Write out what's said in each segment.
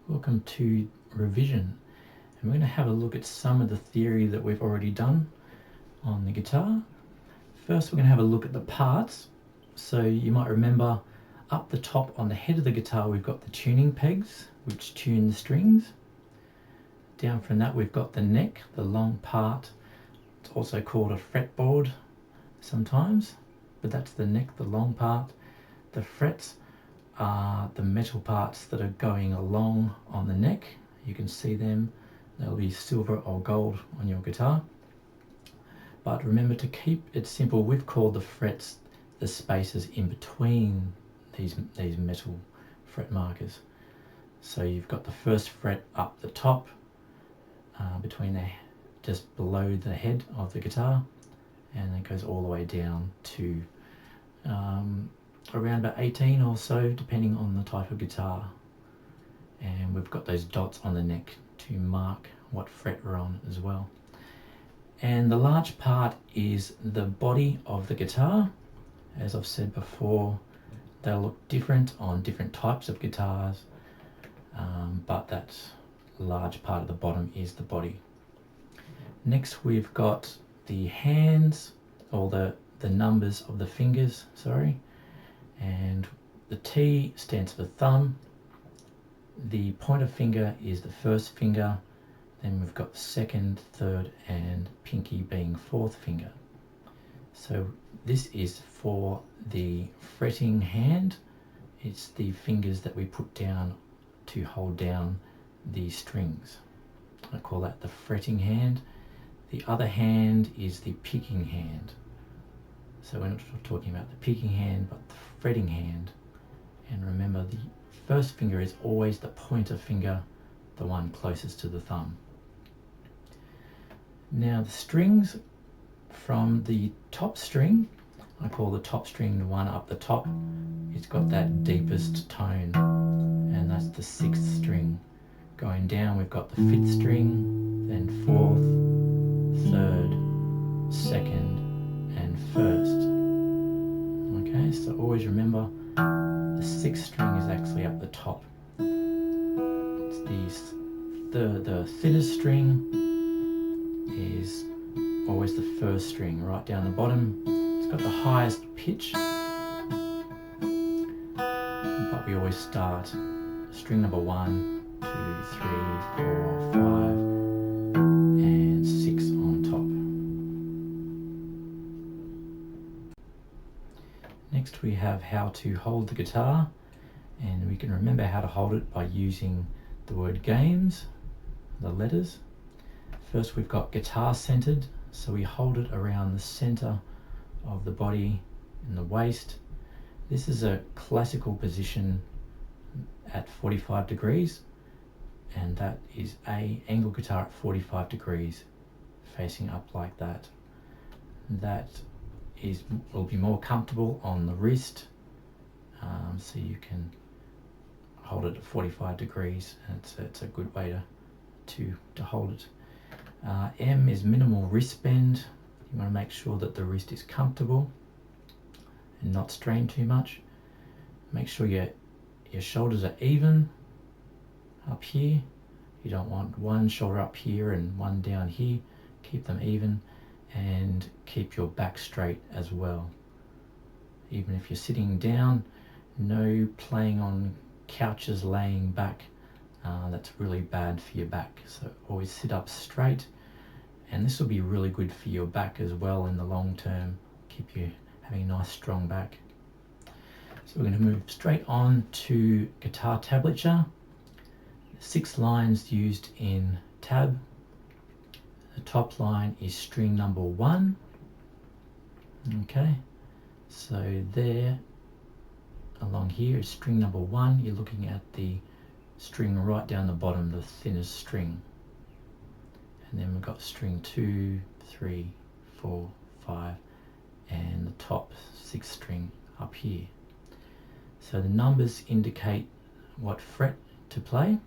Welcome to revision, and we're going to have a look at some of the theory that we've already done on the guitar. First we're going to have a look at the parts. So you might remember up the top on the head of the guitar we've got the tuning pegs which tune the strings. Down from that we've got the neck, the long part. It's also called a fretboard sometimes, but that's the neck, the long part. The frets are the metal parts that are going along on the neck. You can see them, they'll be silver or gold on your guitar. But remember to keep it simple, we've called the frets the spaces in between these metal fret markers. So you've got the first fret up the top, just below the head of the guitar, and it goes all the way down to around about 18 or so, depending on the type of guitar. And we've got those dots on the neck to mark what fret we're on as well. And the large part is the body of the guitar. As I've said before, they'll look different on different types of guitars, but that large part of the bottom is the body. Next we've got the hands, or the numbers of the fingers, and the T stands for thumb. The pointer finger is the first finger. Then we've got the second, third, and pinky being fourth finger. So this is for the fretting hand. It's the fingers that we put down to hold down the strings. I call that the fretting hand. The other hand is the picking hand. So we're not talking about the picking hand, but the fretting hand. And remember, the first finger is always the pointer finger, the one closest to the thumb. Now the strings, from the top string, I call the top string the one up the top. It's got that deepest tone, and that's the sixth string. Going down we've got the fifth string, then fourth, third, second, and first. Okay, so always remember the sixth string is actually up the top. It's the thinnest string is always the first string, right down the bottom. It's got the highest pitch, but we always start string number 1, 2, 3, 4, 5, and 6 on top. Next we have how to hold the guitar, and we can remember how to hold it by using the word games, the letters. First we've got guitar centered, so we hold it around the center of the body and the waist. This is a classical position at 45 degrees, and that is a angle guitar at 45 degrees facing up like that. That will be more comfortable on the wrist, so you can hold it at 45 degrees, and it's a good way to hold it. M is minimal wrist bend. You want to make sure that the wrist is comfortable and not strained too much. Make sure your shoulders are even up here. You don't want one shoulder up here and one down here. Keep them even, and keep your back straight as well. Even if you're sitting down, no playing on couches laying back. That's really bad for your back. So always sit up straight, and this will be really good for your back as well in the long term. Keep you having a nice strong back. So we're going to move straight on to guitar tablature. 6 lines used in tab. The top line is string number 1. Okay, so there along here is string number 1. You're looking at the string right down the bottom, the thinnest string. And then we've got string 2, 3, 4, 5, and the top 6th string up here. So the numbers indicate what fret to play.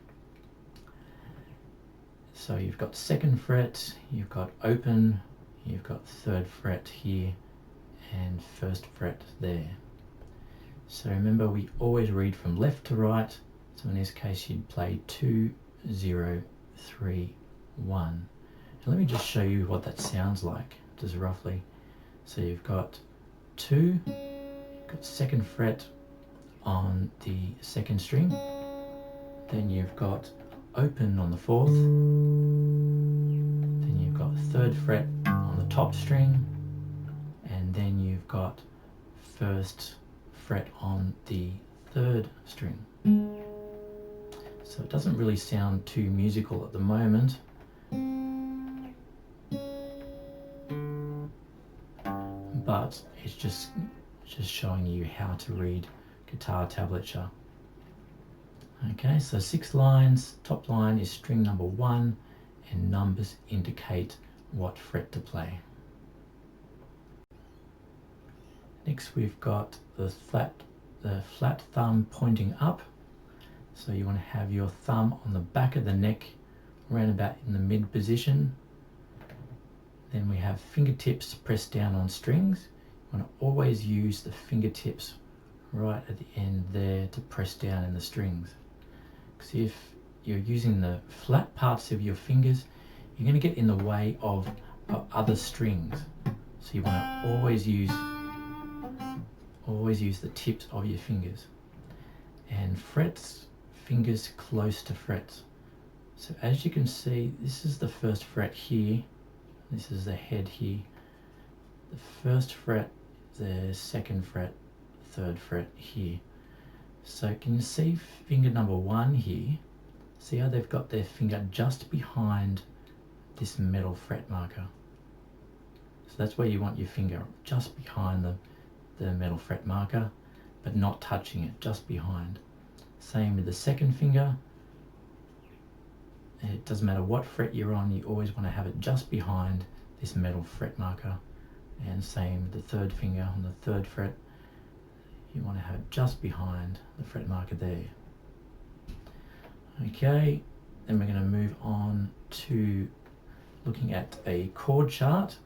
So you've got 2nd fret, you've got open, you've got 3rd fret here, and 1st fret there. So remember, we always read from left to right, So in this case you'd play 2, 0, 3, 1. And let me just show you what that sounds like, just roughly. So you've got 2, you've got 2nd fret on the 2nd string, then you've got open on the 4th, then you've got 3rd fret on the top string, and then you've got 1st fret on the 3rd string. So it doesn't really sound too musical at the moment, but it's just showing you how to read guitar tablature. Okay, so 6 lines, top line is string number 1, and numbers indicate what fret to play. Next we've got the flat thumb pointing up. So you want to have your thumb on the back of the neck, around about in the mid position. Then we have fingertips pressed down on strings. You want to always use the fingertips right at the end there to press down in the strings. Because if you're using the flat parts of your fingers, you're going to get in the way of other strings. So you want to always use the tips of your fingers. And frets, fingers close to frets. So as you can see, this is the 1st fret here, this is the head here, the 1st fret, the 2nd fret, 3rd fret here. So can you see finger number 1 here? See how they've got their finger just behind this metal fret marker? So that's where you want your finger, just behind the metal fret marker, but not touching it, just behind. Same with the 2nd finger. It doesn't matter what fret you're on, you always want to have it just behind this metal fret marker. And same with the 3rd finger on the 3rd fret. You want to have it just behind the fret marker there. Okay, then we're going to move on to looking at a chord chart.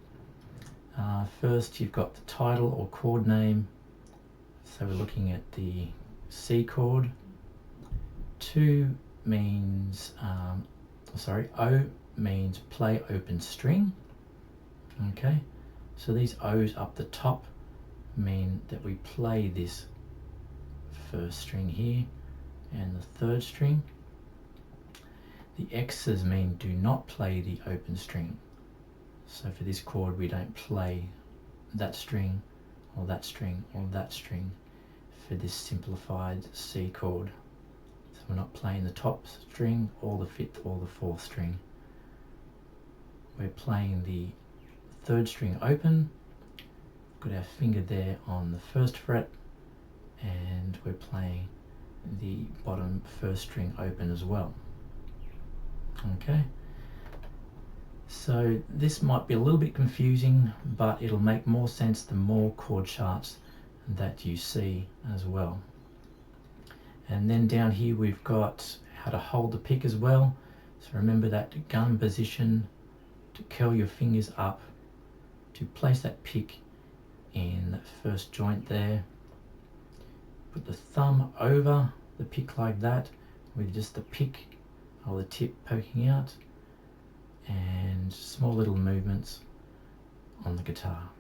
First you've got the title or chord name. So we're looking at the C chord. 2 means, O means play open string. Okay, so these O's up the top mean that we play this 1st string here and the 3rd string. The X's mean do not play the open string. So for this chord we don't play that string or that string or that string for this simplified C chord. So we're not playing the top string or the 5th or the 4th string. We're playing the 3rd string open. Got our finger there on the 1st fret, and we're playing the bottom 1st string open as well. Okay, so this might be a little bit confusing, but it'll make more sense the more chord charts that you see as well. And then down here we've got how to hold the pick as well. So remember that gun position, to curl your fingers up, to place that pick in that 1st joint there. Put the thumb over the pick like that, with just the pick or the tip poking out, and small little movements on the guitar.